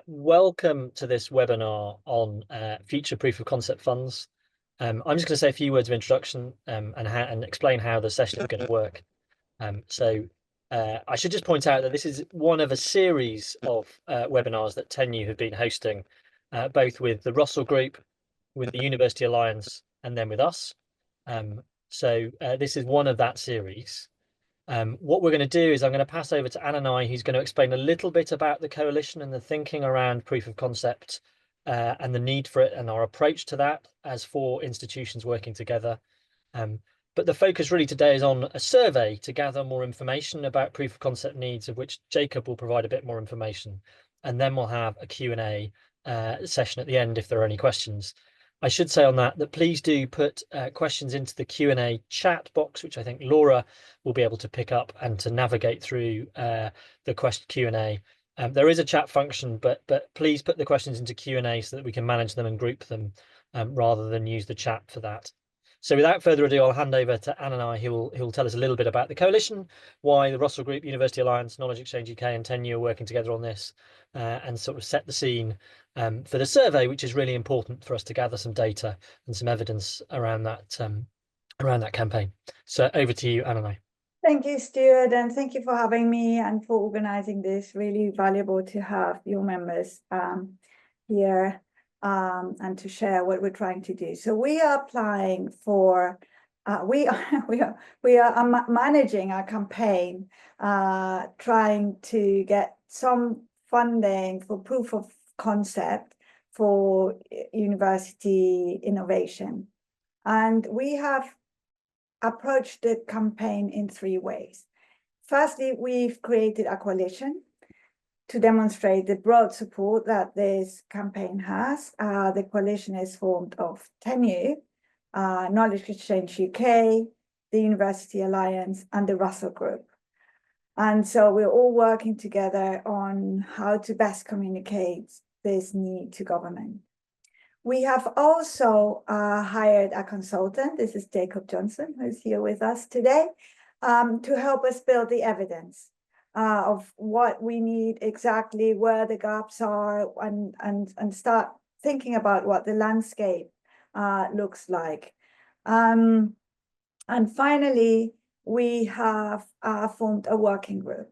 Welcome to this webinar on future proof of concept funds. I'm just going to say a few words of introduction and explain how the session is going to work. I should just point out that this is one of a series of webinars that Tenu have been hosting, both with the Russell Group, with the University Alliance, and then with us. This is one of that series. What we're going to do is I'm going to pass over to Ananai, who's going to explain a little bit about the coalition and the thinking around proof of concept and the need for it and our approach to that as 4 institutions working together. But the focus really today is on a survey to gather more information about proof of concept needs, of which Jacob will provide a bit more information. And then we'll have a Q&A session at the end if there are any questions. I should say on that please do put questions into the Q&A chat box, which I think Laura will be able to pick up and to navigate through the Q&A. There is a chat function, but please put the questions into Q&A so that we can manage them and group them rather than use the chat for that. So without further ado, I'll hand over to Ananai, who will tell us a little bit about the coalition, why the Russell Group, University Alliance, Knowledge Exchange UK and Tenu are working together on this, and sort of set the scene for the survey, which is really important for us to gather some data and some evidence around that campaign. So over to you, Ananai. Thank you, Stuart, and thank you for having me and for organising this. Really valuable to have your members here and to share what we're trying to do. So we are applying for, we are managing our campaign, trying to get some funding for proof of concept for university innovation. And we have approached the campaign in 3 ways. Firstly, we've created a coalition to demonstrate the broad support that this campaign has. The coalition is formed of Tenu, Knowledge Exchange UK, the University Alliance, and the Russell Group. And so we're all working together on how to best communicate this need to government. We have also hired a consultant. This is Jacob Johnson, who's here with us today, to help us build the evidence of what we need exactly, where the gaps are, and start thinking about what the landscape looks like. And finally, we have formed a working group.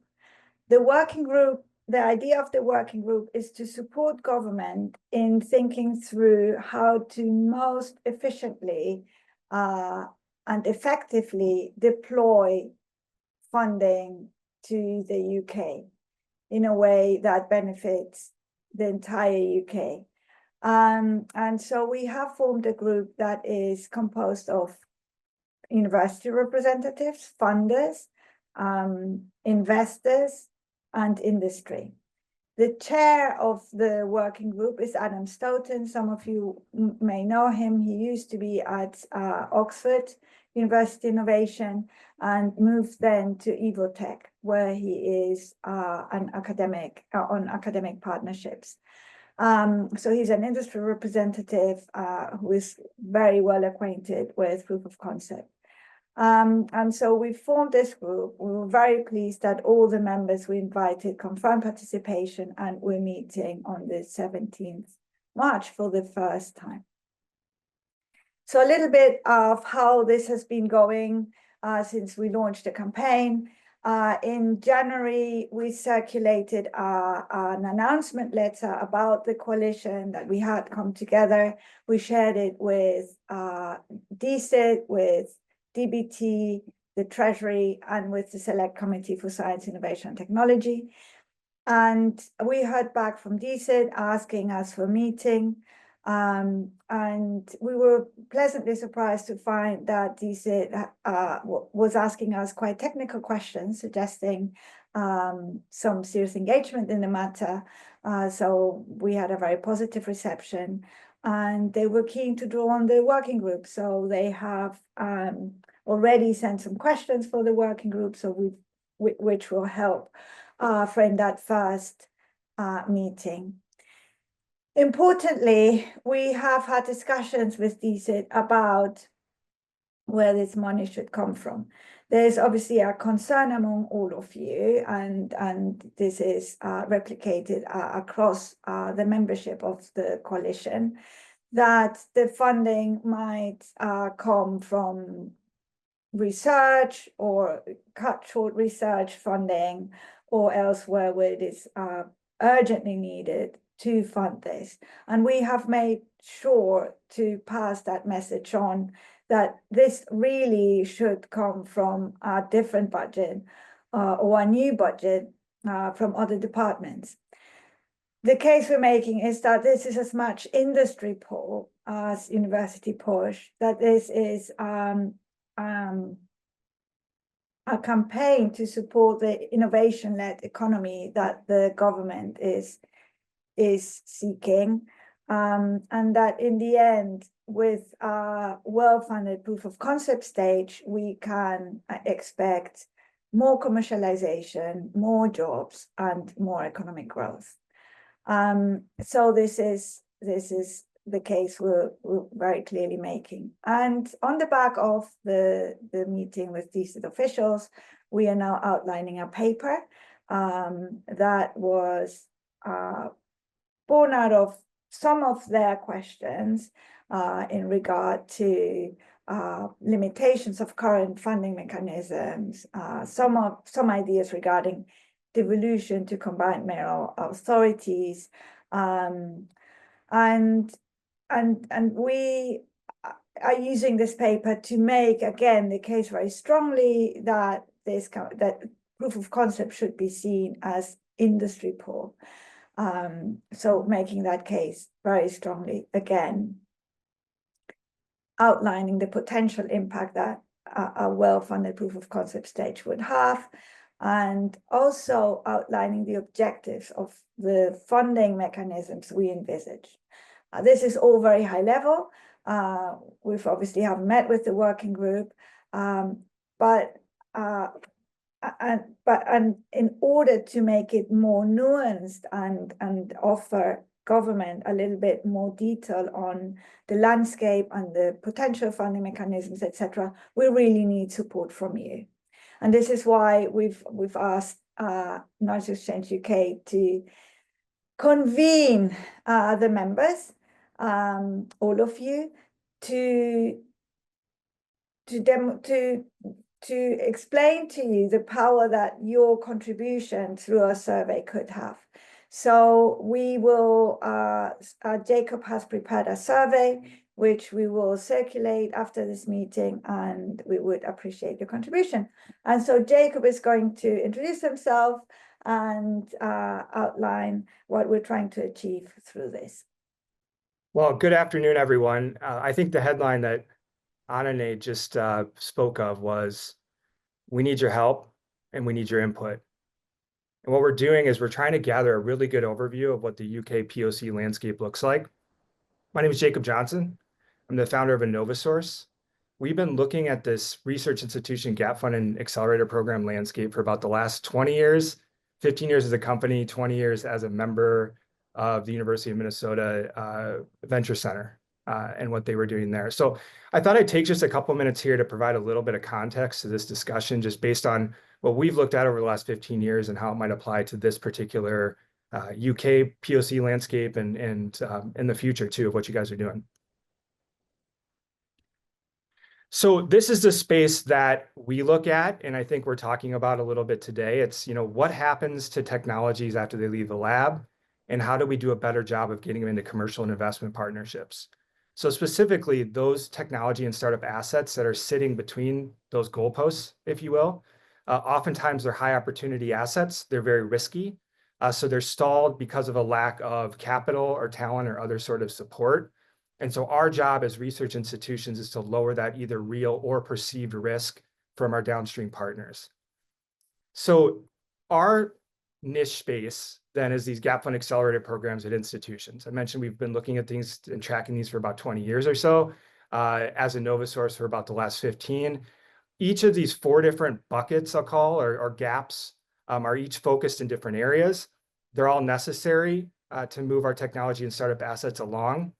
The idea of the working group is to support government in thinking through how to most efficiently and effectively deploy funding to the UK in a way that benefits the entire UK. And so we have formed a group that is composed of university representatives, funders, investors, and industry. The chair of the working group is Adam Stoughton. Some of you may know him. He used to be at Oxford University Innovation and moved then to Evotech, where he is an academic on academic partnerships. So he's an industry representative who is very well acquainted with proof of concept. And so we formed this group. We were very pleased that all the members we invited confirmed participation, and we're meeting on the 17th March for the first time. So a little bit of how this has been going since we launched the campaign. In January, we circulated an announcement letter about the coalition that we had come together. We shared it with DCIT, with DBT, the Treasury, and with the Select Committee for Science, Innovation and Technology. And we heard back from DCIT asking us for a meeting. And we were pleasantly surprised to find that DCIT was asking us quite technical questions, suggesting some serious engagement in the matter. So we had a very positive reception. And they were keen to draw on the working group. So they have already sent some questions for the working group, so which will help frame that first meeting. Importantly, we have had discussions with DCIT about where this money should come from. There's obviously a concern among all of you, and this is replicated across the membership of the coalition, that the funding might come from research or cut short research funding or elsewhere where it is urgently needed to fund this. And we have made sure to pass that message on, that this really should come from a different budget or a new budget from other departments. The case we're making is that this is as much industry pull as university push, that this is a campaign to support the innovation-led economy that the government is seeking, and that in the end, with a well-funded proof of concept stage, we can expect more commercialization, more jobs, and more economic growth. So this is the case we're very clearly making. And on the back of the meeting with decent officials, we are now outlining a paper that was born out of some of their questions in regard to limitations of current funding mechanisms, some ideas regarding devolution to combined mayoral authorities, and we are using this paper to make again the case very strongly that that proof of concept should be seen as industry pull. So making that case very strongly again, outlining the potential impact that a well-funded proof of concept stage would have, and also outlining the objectives of the funding mechanisms we envisage. This is all very high level. We've obviously haven't met with the working group, but in order to make it more nuanced and offer government a little bit more detail on the landscape and the potential funding mechanisms, etc., we really need support from you. And this is why we've asked Knowledge Exchange UK to convene the members, all of you, to explain to you the power that your contribution through our survey could have. So we will, Jacob has prepared a survey, which we will circulate after this meeting, and we would appreciate your contribution. And so Jacob is going to introduce himself and outline what we're trying to achieve through this. Well, good afternoon, everyone. I think the headline that Anane just spoke of was, we need your help and we need your input. And what we're doing is we're trying to gather a really good overview of what the UK POC landscape looks like. My name is Jacob Johnson. I'm the founder of InnovaSource. We've been looking at this research institution gap fund and accelerator program landscape for about the last 20 years, 15 years as a company, 20 years as a member of the University of Minnesota Venture Center and what they were doing there. So I thought I'd take just a couple minutes here to provide a little bit of context to this discussion, just based on what we've looked at over the last 15 years and how it might apply to this particular UK POC landscape and in the future too, of what you guys are doing. So this is the space that we look at, and I think we're talking about a little bit today. It's, you know, what happens to technologies after they leave the lab, and how do we do a better job of getting them into commercial and investment partnerships? So specifically, those technology and startup assets that are sitting between those goalposts, if you will, oftentimes they're high opportunity assets. They're very risky. So they're stalled because of a lack of capital or talent or other sort of support. And so our job as research institutions is to lower that either real or perceived risk from our downstream partners. So our niche space then is these gap fund accelerator programs at institutions. I mentioned we've been looking at things and tracking these for about 20 years or so, as a InnovaSource for about the last 15. Each of these 4 different buckets, I'll call, or gaps, are each focused in different areas. They're all necessary to move our technology and startup assets along,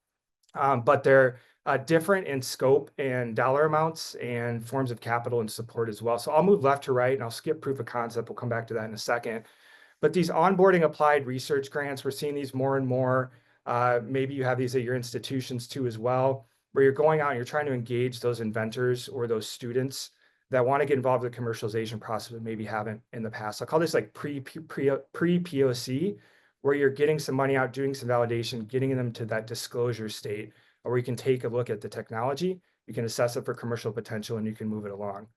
but they're different in scope and dollar amounts and forms of capital and support as well. So I'll move left to right and I'll skip proof of concept. We'll come back to that in a second. But these onboarding applied research grants, we're seeing these more and more. Maybe you have these at your institutions too as well, where you're going out and you're trying to engage those inventors or those students that want to get involved with the commercialization process but maybe haven't in the past. I'll call this like pre-POC, where you're getting some money out, doing some validation, getting them to that disclosure state, where you can take a look at the technology, you can assess it for commercial potential, and you can move it along.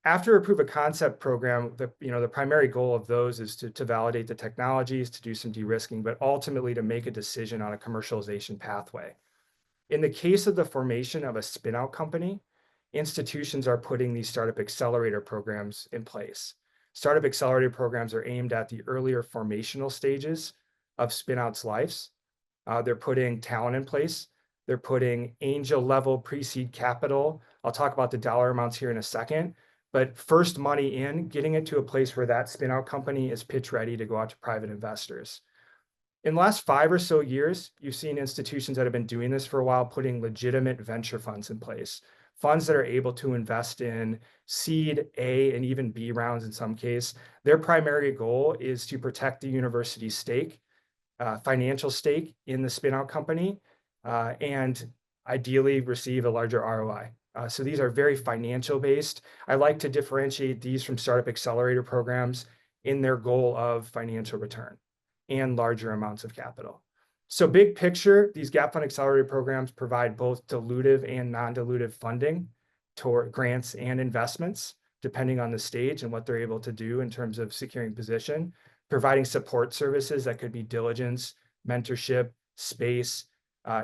After a proof of concept program, the primary goal of those is to validate the technologies, to do some de-risking, but ultimately to make a decision on a commercialization pathway. In the case of the formation of a spin-out company, institutions are putting these startup accelerator programs in place. Startup accelerator programs are aimed at the earlier formational stages of spin-outs' lives. They're putting talent in place. They're putting angel level pre-seed capital. I'll talk about the dollar amounts here in a second. But first money in, getting it to a place where that spin-out company is pitch ready to go out to private investors. In the last 5 or so years, you've seen institutions that have been doing this for a while, putting legitimate venture funds in place, funds that are able to invest in seed, A, and even B rounds in some case. Their primary goal is to protect the university's stake, financial stake in the spin-out company, and ideally receive a larger ROI. So these are very financial based. I like to differentiate these from startup accelerator programs in their goal of financial return and larger amounts of capital. So big picture, these gap fund accelerator programs provide both dilutive and non-dilutive funding toward grants and investments, depending on the stage and what they're able to do in terms of securing position, providing support services that could be diligence, mentorship, space,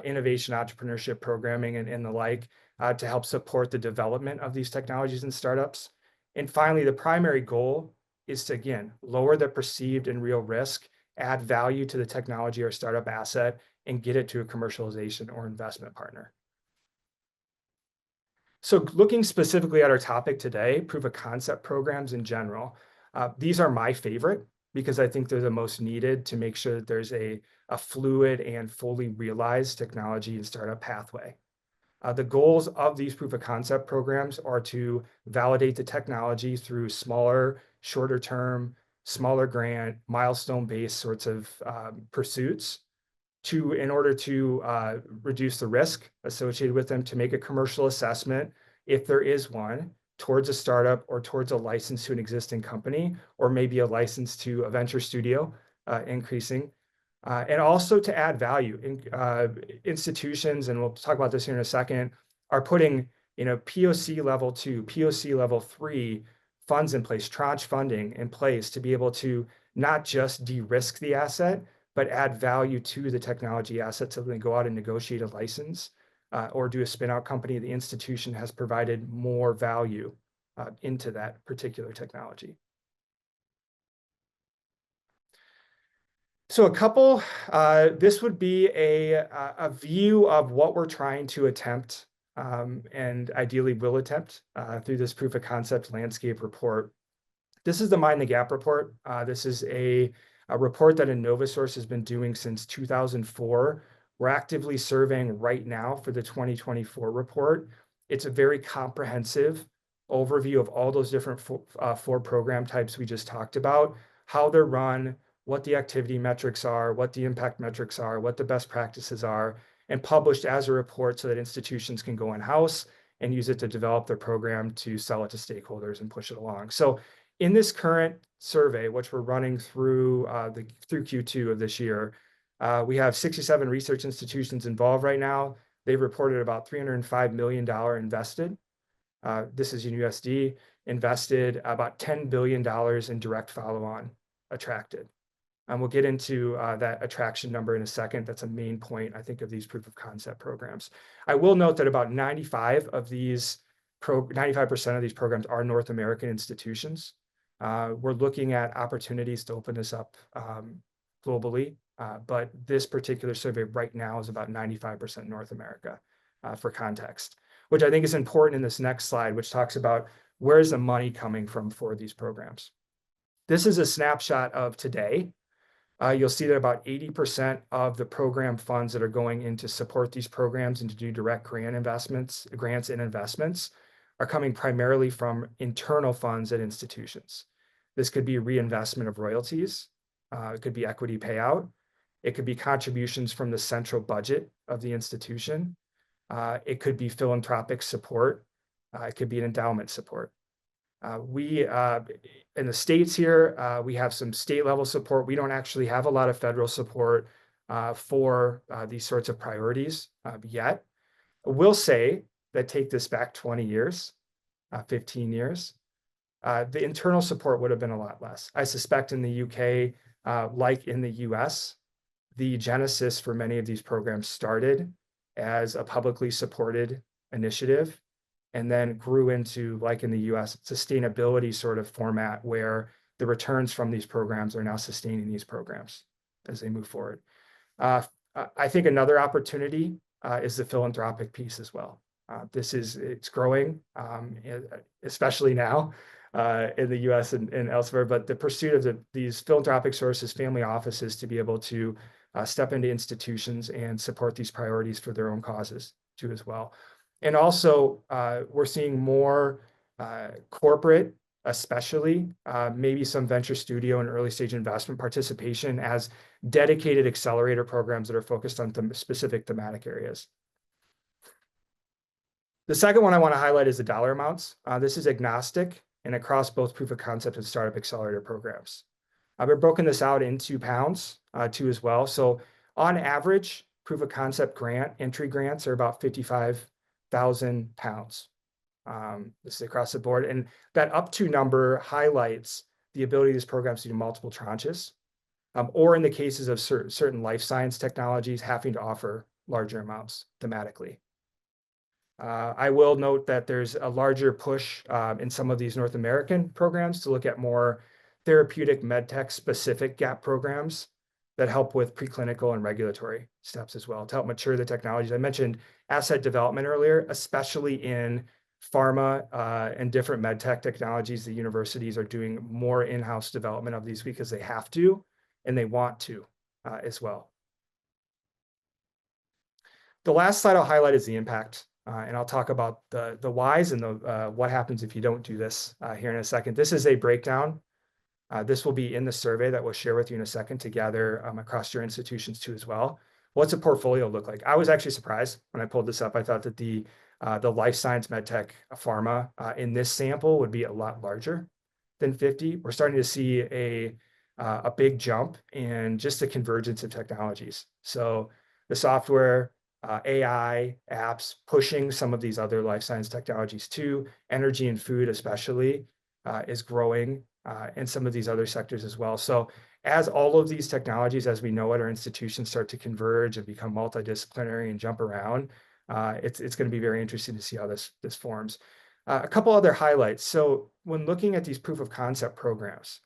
innovation, entrepreneurship programming, and the like, to help support the development of these technologies and startups. And finally, the primary goal is to, again, lower the perceived and real risk, add value to the technology or startup asset, and get it to a commercialization or investment partner. So looking specifically at our topic today, proof of concept programs in general, these are my favorite because I think they're the most needed to make sure that there's a fluid and fully realized technology and startup pathway. The goals of these proof of concept programs are to validate the technology through smaller, shorter term, smaller grant, milestone-based sorts of pursuits in order to reduce the risk associated with them, to make a commercial assessment, if there is one, towards a startup or towards a license to an existing company, or maybe a license to a venture studio, increasing. And also to add value. Institutions, and we'll talk about this here in a second, are putting POC level 2, POC level 3 funds in place, tranche funding in place to be able to not just de-risk the asset, but add value to the technology asset so when they go out and negotiate a license or do a spin-out company, the institution has provided more value into that particular technology. So this would be a view of what we're trying to attempt and ideally will attempt through this proof of concept landscape report. This is the Mind the Gap report. This is a report that InnovaSource has been doing since 2004. We're actively surveying right now for the 2024 report. It's a very comprehensive overview of all those different four program types we just talked about, how they're run, what the activity metrics are, what the impact metrics are, what the best practices are, and published as a report so that institutions can go in-house and use it to develop their program to sell it to stakeholders and push it along. So in this current survey, which we're running through Q2 of this year, we have 67 research institutions involved right now. They've reported about $305 million invested. This is in USD, invested about $10 billion in direct follow-on attracted. We'll get into that attraction number in a second. That's a main point, I think, of these proof of concept programs. I will note that about 95% of these programs are North American institutions. We're looking at opportunities to open this up globally, but this particular survey right now is about 95% North America for context, which I think is important in this next slide, which talks about where's the money coming from for these programs. This is a snapshot of today. You'll see that about 80% of the program funds that are going in to support these programs and to do direct grants and investments are coming primarily from internal funds at institutions. This could be reinvestment of royalties. It could be equity payout. It could be contributions from the central budget of the institution. It could be philanthropic support. It could be an endowment support. We in the States here, we have some state level support. We don't actually have a lot of federal support for these sorts of priorities yet. I will say that take this back 20 years, 15 years, the internal support would have been a lot less. I suspect in the UK, like in the US, the genesis for many of these programs started as a publicly supported initiative and then grew into, like in the US, sustainability sort of format where the returns from these programs are now sustaining these programs as they move forward. I think another opportunity is the philanthropic piece as well. It's growing, especially now in the US and elsewhere, but the pursuit of these philanthropic sources, family offices to be able to step into institutions and support these priorities for their own causes too as well. And also, we're seeing more corporate, especially maybe some venture studio and early stage investment participation as dedicated accelerator programs that are focused on specific thematic areas. The second one I want to highlight is the dollar amounts. This is agnostic and across both proof of concept and startup accelerator programs. We've broken this out into pounds too as well. So on average, proof of concept entry grants are about 55,000 pounds. This is across the board. And that up to number highlights the ability of these programs to do multiple tranches, or in the cases of certain life science technologies, having to offer larger amounts thematically. I will note that there's a larger push in some of these North American programs to look at more therapeutic medtech specific gap programs that help with preclinical and regulatory steps as well to help mature the technologies. I mentioned asset development earlier, especially in pharma and different medtech technologies. The universities are doing more in-house development of these because they have to and they want to as well. The last slide I'll highlight is the impact. And I'll talk about the whys and what happens if you don't do this here in a second. This is a breakdown. This will be in the survey that we'll share with you in a second to gather across your institutions too as well. What's a portfolio look like? I was actually surprised when I pulled this up. I thought that the life science, medtech, pharma in this sample would be a lot larger than 50. We're starting to see a big jump in just the convergence of technologies. So the software, AI, apps, pushing some of these other life science technologies too, energy and food especially is growing in some of these other sectors as well. So as all of these technologies, as we know it, our institutions start to converge and become multidisciplinary and jump around, it's going to be very interesting to see how this forms. A couple other highlights. So when looking at these proof of concept programs,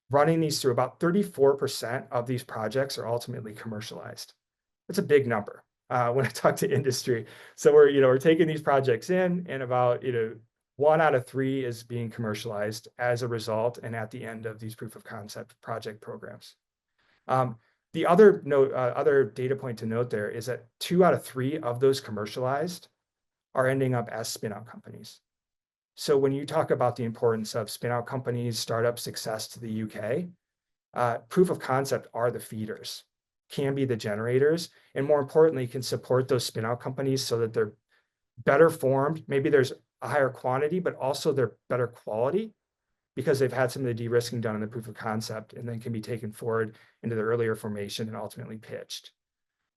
running these through, about 34% of these projects are ultimately commercialized. That's a big number when I talk to industry. So we're taking these projects in, and about 1 out of 3 is being commercialized as a result and at the end of these proof of concept project programs. The other data point to note there is that 2 out of 3 of those commercialized are ending up as spin-out companies. So when you talk about the importance of spin-out companies, startup success to the UK, proof of concept are the feeders, can be the generators, and more importantly, can support those spin-out companies so that they're better formed. Maybe there's a higher quantity, but also they're better quality because they've had some of the de-risking done in the proof of concept and then can be taken forward into the earlier formation and ultimately pitched.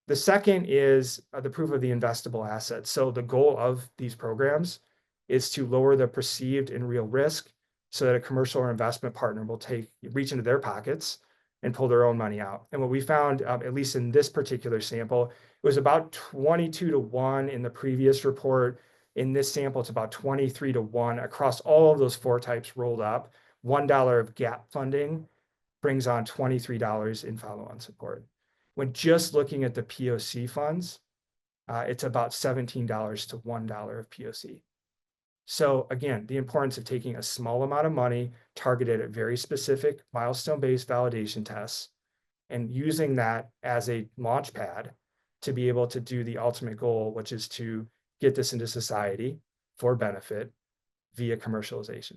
The second is the proof of the investable assets. So the goal of these programs is to lower the perceived and real risk so that a commercial or investment partner will reach into their pockets and pull their own money out. And what we found, at least in this particular sample, it was about 22 to 1 in the previous report. In this sample, it's about 23 to 1 across all of those 4 types rolled up. $1 of gap funding brings on $23 in follow-on support. When just looking at the POC funds, it's about $17 to $1 of POC. So again, the importance of taking a small amount of money targeted at very specific milestone-based validation tests and using that as a launch pad to be able to do the ultimate goal, which is to get this into society for benefit via commercialization.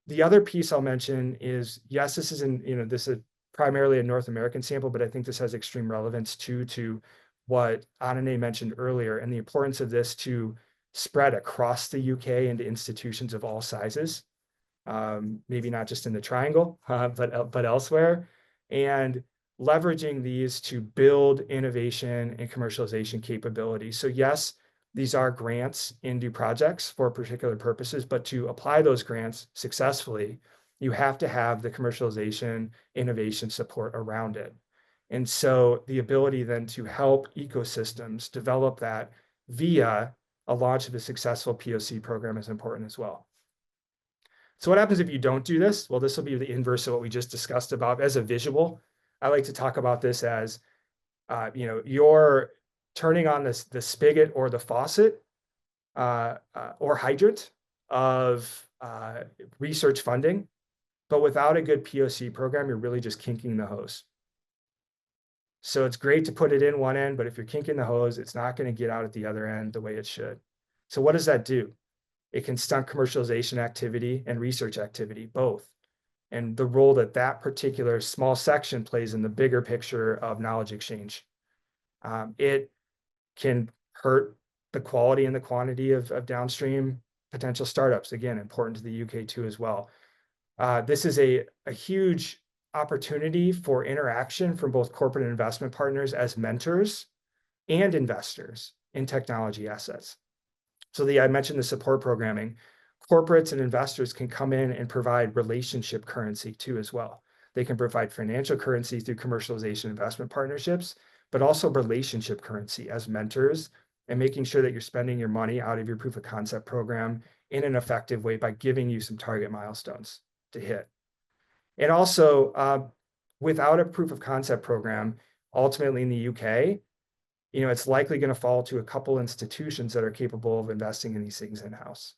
The other piece I'll mention is, yes, this is this is primarily a North American sample, but I think this has extreme relevance too to what Anane mentioned earlier, and the importance of this to spread across the UK into institutions of all sizes, maybe not just in the triangle, but elsewhere, and leveraging these to build innovation and commercialization capability. So yes, these are grants into projects for particular purposes, but to apply those grants successfully, you have to have the commercialization innovation support around it. And so the ability then to help ecosystems develop that via a launch of a successful POC program is important as well. So what happens if you don't do this? Well, this will be the inverse of what we just discussed about. As a visual, I like to talk about this as, you're turning on the spigot or the faucet or hydrant of research funding, but without a good POC program, you're really just kinking the hose. So it's great to put it in one end, but if you're kinking the hose, it's not going to get out at the other end the way it should. So what does that do? It can stunt commercialization activity and research activity, both. And the role that that particular small section plays in the bigger picture of knowledge exchange. It can hurt the quality and the quantity of downstream potential startups. Again, important to the UK too as well. This is a huge opportunity for interaction from both corporate and investment partners as mentors and investors in technology assets. So I mentioned the support programming. Corporates and investors can come in and provide relationship currency too as well. They can provide financial currency through commercialization investment partnerships, but also relationship currency as mentors, and making sure that you're spending your money out of your proof of concept program in an effective way by giving you some target milestones to hit. And also, without a proof of concept program, ultimately in the UK, it's likely going to fall to a couple institutions that are capable of investing in these things in-house.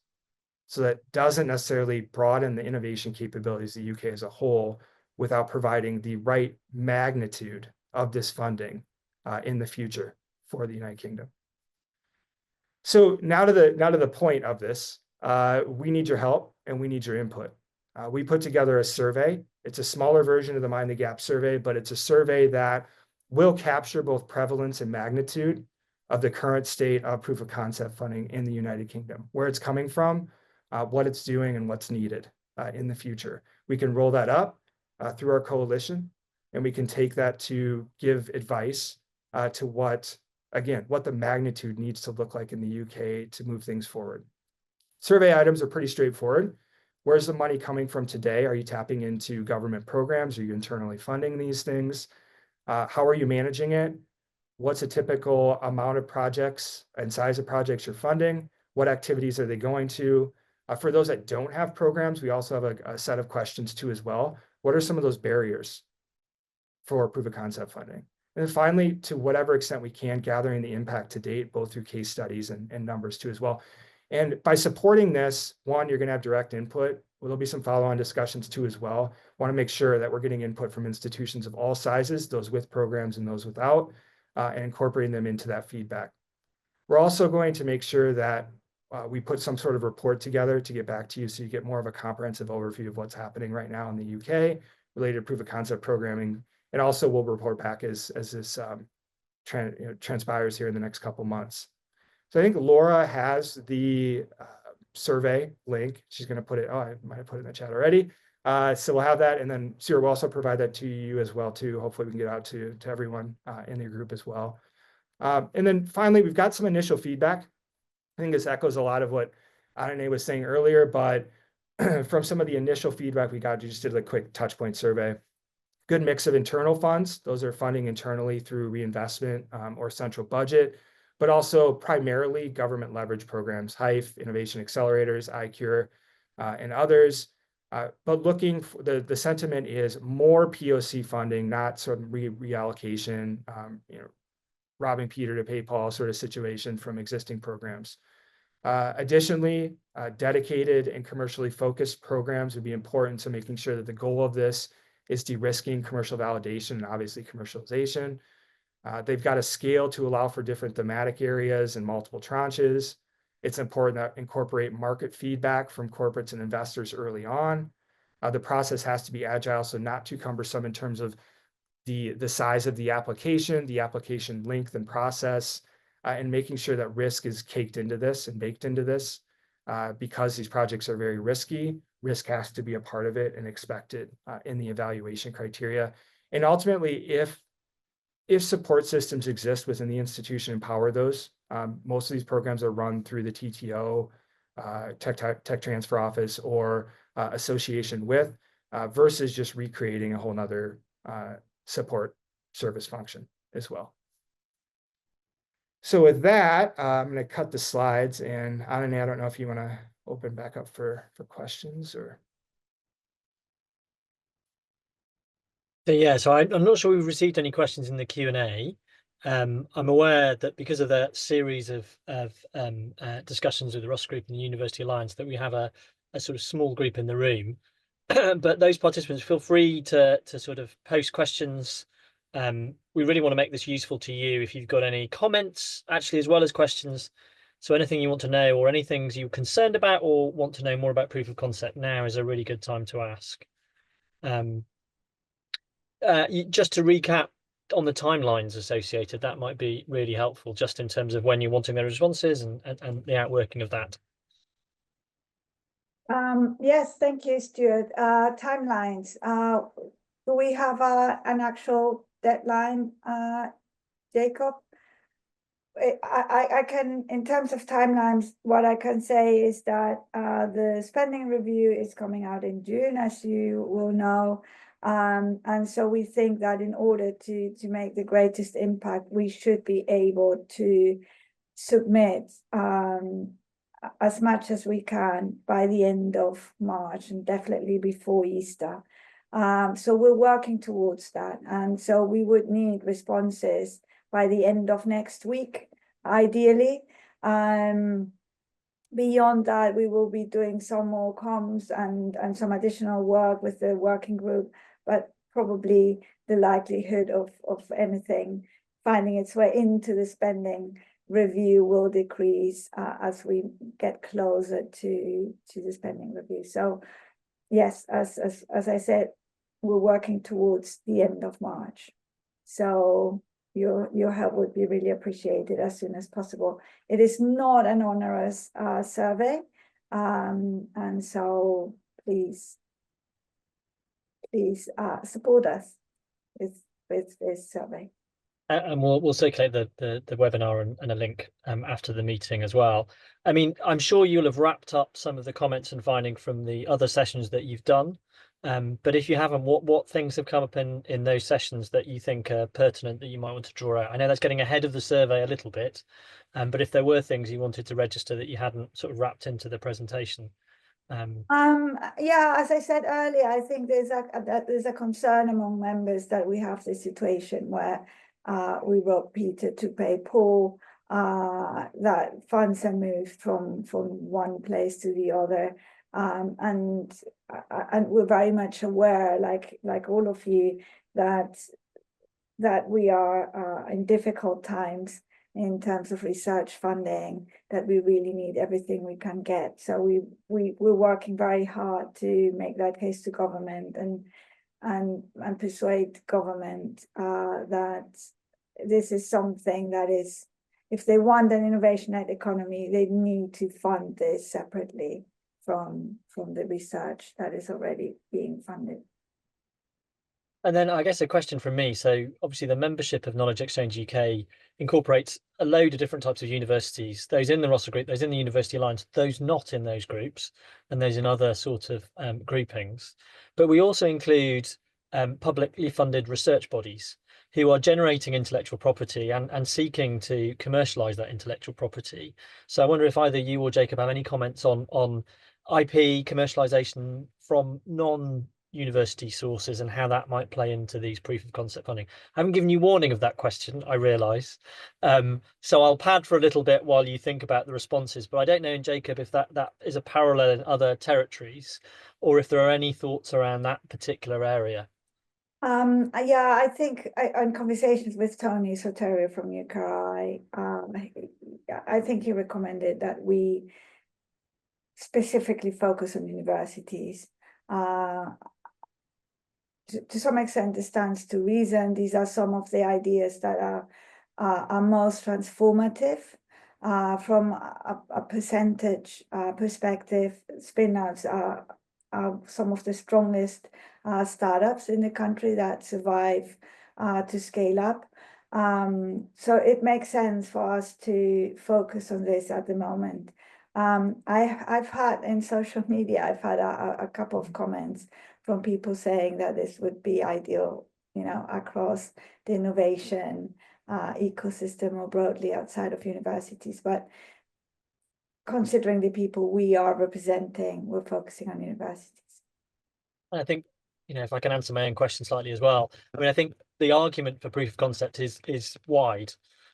So that doesn't necessarily broaden the innovation capabilities of the UK as a whole without providing the right magnitude of this funding in the future for the United Kingdom. So now to the point of this, we need your help and we need your input. We put together a survey. It's a smaller version of the Mind the Gap survey, but it's a survey that will capture both prevalence and magnitude of the current state of proof of concept funding in the United Kingdom, where it's coming from, what it's doing, and what's needed in the future. We can roll that up through our coalition, and we can take that to give advice to what the magnitude needs to look like in the UK to move things forward. Survey items are pretty straightforward. Where's the money coming from today? Are you tapping into government programs? Are you internally funding these things? How are you managing it? What's a typical amount of projects and size of projects you're funding? What activities are they going to? For those that don't have programs, we also have a set of questions too as well. What are some of those barriers for proof of concept funding? And then finally, to whatever extent we can, gathering the impact to date, both through case studies and numbers too as well. And by supporting this, one, you're going to have direct input. Well, there'll be some follow-on discussions too as well. Want to make sure that we're getting input from institutions of all sizes, those with programs and those without, and incorporating them into that feedback. We're also going to make sure that we put some sort of report together to get back to you so you get more of a comprehensive overview of what's happening right now in the UK related to proof of concept programming. And also we'll report back as this transpires here in the next couple months. So I think Laura has the survey link. She's going to put it, I might have put it in the chat already. So we'll have that. And then Sarah will also provide that to you as well too. Hopefully we can get out to everyone in the group as well. And then finally, we've got some initial feedback. I think this echoes a lot of what Anane was saying earlier, but from some of the initial feedback we got, you just did a quick touch point survey. Good mix of internal funds. Those are funding internally through reinvestment or central budget, but also primarily government leverage programs, HIFE, Innovation Accelerators, iCure, and others. But looking for the sentiment is more POC funding, not sort of reallocation, robbing Peter to pay Paul sort of situation from existing programs. Additionally, dedicated and commercially focused programs would be important to making sure that the goal of this is de-risking, commercial validation, and obviously commercialization. They've got a scale to allow for different thematic areas and multiple tranches. It's important to incorporate market feedback from corporates and investors early on. The process has to be agile, so not too cumbersome in terms of the size of the application length and process, and making sure that risk is caked into this and baked into this. Because these projects are very risky, risk has to be a part of it and expected in the evaluation criteria. And ultimately, if support systems exist within the institution, empower those. Most of these programs are run through the TTO, tech transfer office, or association with, versus just recreating a whole nother support service function as well. So with that, I'm going to cut the slides, and Anani, I don't know if you want to open back up for questions or. So yeah, so I'm not sure we've received any questions in the Q&A. I'm aware that because of the series of discussions with the Russell Group and the University Alliance, that we have a sort of small group in the room. But those participants, feel free to sort of post questions. We really want to make this useful to you if you've got any comments, actually, as well as questions. So anything you want to know or any things you're concerned about or want to know more about proof of concept, now is a really good time to ask. Just to recap on the timelines associated, that might be really helpful, just in terms of when you're wanting their responses and the outworking of that. Yes, thank you, Stuart. Timelines. Do we have an actual deadline, Jacob? I can, in terms of timelines, what I can say is that the spending review is coming out in June, as you will know. And so we think that in order to make the greatest impact, we should be able to submit as much as we can by the end of March, and definitely before Easter. So we're working towards that. And so we would need responses by the end of next week, ideally. Beyond that, we will be doing some more comms and some additional work with the working group, but probably the likelihood of anything finding its way into the spending review will decrease as we get closer to the spending review. So yes, as I said, we're working towards the end of March. So your help would be really appreciated as soon as possible. It is not an onerous survey, and so please support us with this survey. And we'll circulate the webinar and a link after the meeting as well. I mean, I'm sure you'll have wrapped up some of the comments and finding from the other sessions that you've done. But if you haven't, what things have come up in those sessions that you think are pertinent that you might want to draw out? I know that's getting ahead of the survey a little bit, but if there were things you wanted to register that you hadn't sort of wrapped into the presentation. Yeah, as I said earlier, I think there's a concern among members that we have this situation where we wrote Peter to pay Paul, that funds are moved from one place to the other. And we're very much aware, like all of you, that we are in difficult times in terms of research funding, that we really need everything we can get. So we're working very hard to make that case to government and persuade government that this is something that is, if they want an innovation-led economy, they need to fund this separately from the research that is already being funded. And then I guess a question from me. So obviously the membership of Knowledge Exchange UK incorporates a load of different types of universities, those in the Russell Group, those in the University Alliance, those not in those groups, and those in other sort of groupings. But we also include publicly funded research bodies who are generating intellectual property and seeking to commercialize that intellectual property. So I wonder if either you or Jacob have any comments on IP commercialization from non-university sources and how that might play into these proof of concept funding. I haven't given you warning of that question, I realise. So I'll pad for a little bit while you think about the responses, but I don't know, Jacob, if that is a parallel in other territories or if there are any thoughts around that particular area. Yeah, I think on conversations with Tony Soterio from UCARI, I think he recommended that we specifically focus on universities. To some extent, this stands to reason. These are some of the ideas that are most transformative. From a percentage perspective, spin-outs are some of the strongest startups in the country that survive to scale up. So it makes sense for us to focus on this at the moment. I've had in social media, I've had a couple of comments from people saying that this would be ideal, across the innovation ecosystem more broadly outside of universities. But considering the people we are representing, we're focusing on universities. I think, if I can answer my own question slightly as well. I mean, I think the argument for proof of concept is wide.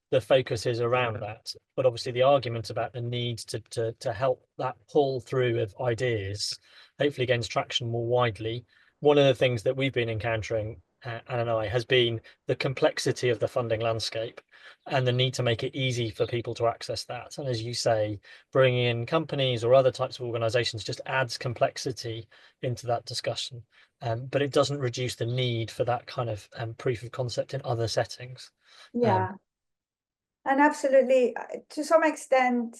The focus is around that, but obviously the argument about the need to help that pull through of ideas hopefully gains traction more widely. One of the things that we've been encountering, Anne and I, has been the complexity of the funding landscape and the need to make it easy for people to access that. And as you say, bringing in companies or other types of organizations just adds complexity into that discussion. But it doesn't reduce the need for that kind of proof of concept in other settings. Yeah. And absolutely, to some extent,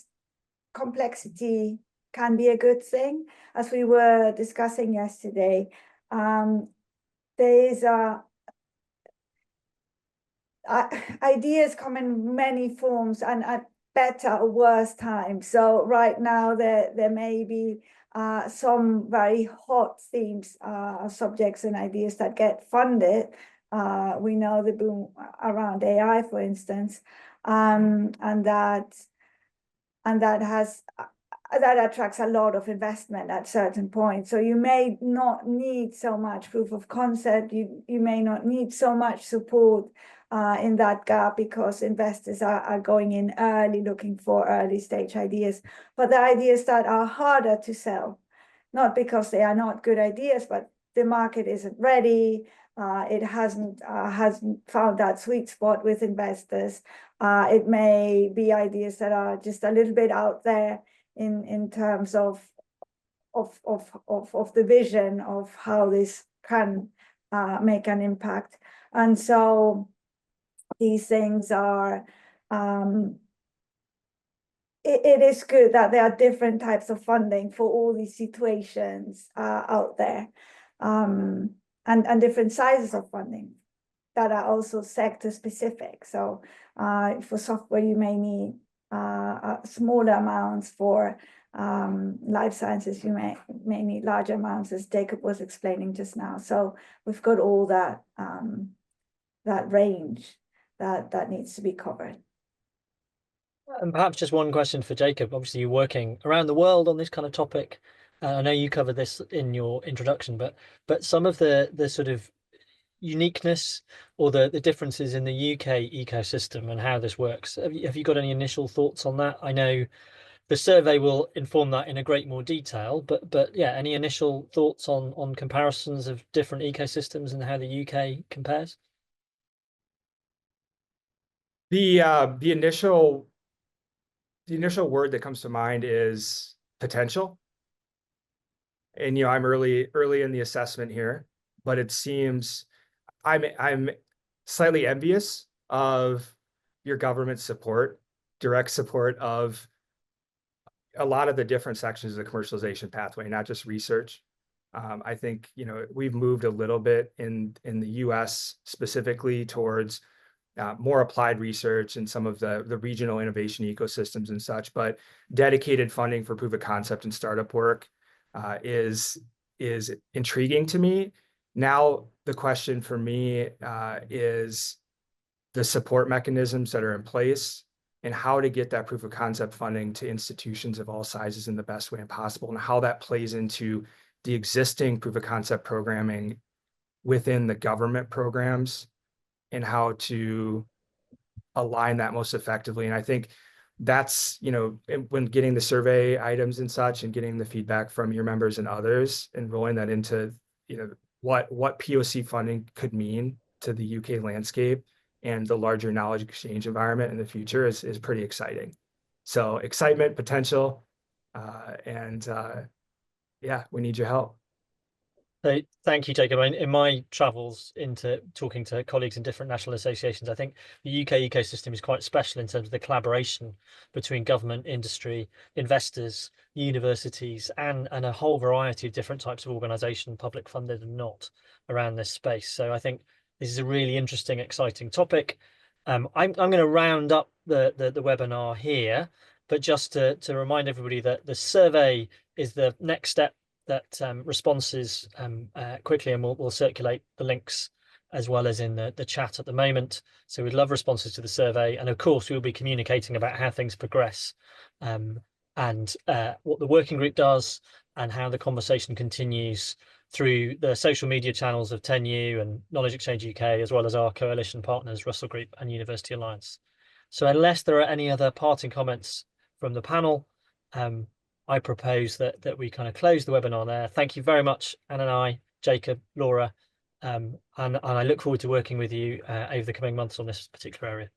complexity can be a good thing. As we were discussing yesterday, there is ideas come in many forms and at better or worse times. So right now there may be some very hot themes, subjects and ideas that get funded. We know the boom around AI, for instance, and that attracts a lot of investment at certain points. So you may not need so much proof of concept. You may not need so much support in that gap because investors are going in early, looking for early stage ideas. But the ideas that are harder to sell, not because they are not good ideas, but the market isn't ready. It hasn't found that sweet spot with investors. It may be ideas that are just a little bit out there in terms of the vision of how this can make an impact. And so these things are, it is good that there are different types of funding for all these situations out there, and different sizes of funding that are also sector specific. So for software, you may need smaller amounts. For life sciences, you may need larger amounts, as Jacob was explaining just now. So we've got all that range that needs to be covered. And perhaps just one question for Jacob. Obviously, you're working around the world on this kind of topic. I know you covered this in your introduction, but some of the sort of uniqueness or the differences in the UK ecosystem and how this works. Have you got any initial thoughts on that? I know the survey will inform that in a great more detail, but yeah, any initial thoughts on comparisons of different ecosystems and how the UK compares? The initial word that comes to mind is potential. And I'm early in the assessment here, but it seems I'm slightly envious of your government support, direct support of a lot of the different sections of the commercialization pathway, not just research. I think we've moved a little bit in the US specifically towards more applied research and some of the regional innovation ecosystems and such, but dedicated funding for proof of concept and startup work is intriguing to me. Now, the question for me is the support mechanisms that are in place and how to get that proof of concept funding to institutions of all sizes in the best way possible, and how that plays into the existing proof of concept programming within the government programs and how to align that most effectively. And I think that's, when getting the survey items and such and getting the feedback from your members and others and rolling that into, what POC funding could mean to the UK landscape and the larger knowledge exchange environment in the future is pretty exciting. So excitement, potential, and yeah, we need your help. So thank you, Jacob. In my travels into talking to colleagues in different national associations, I think the UK ecosystem is quite special in terms of the collaboration between government, industry, investors, universities, and a whole variety of different types of organisation, public funded and not, around this space. So I think this is a really interesting, exciting topic. I'm going to round up the webinar here, but just to remind everybody that the survey is the next step, that responses quickly, and we'll circulate the links as well as in the chat at the moment. So we'd love responses to the survey, and of course we'll be communicating about how things progress, and what the working group does, and how the conversation continues through the social media channels of 10U and Knowledge Exchange UK, as well as our coalition partners, Russell Group and University Alliance. So unless there are any other parting comments from the panel, I propose that we kind of close the webinar there. Thank you very much, Anne and I, Jacob, Laura, and I look forward to working with you over the coming months on this particular area.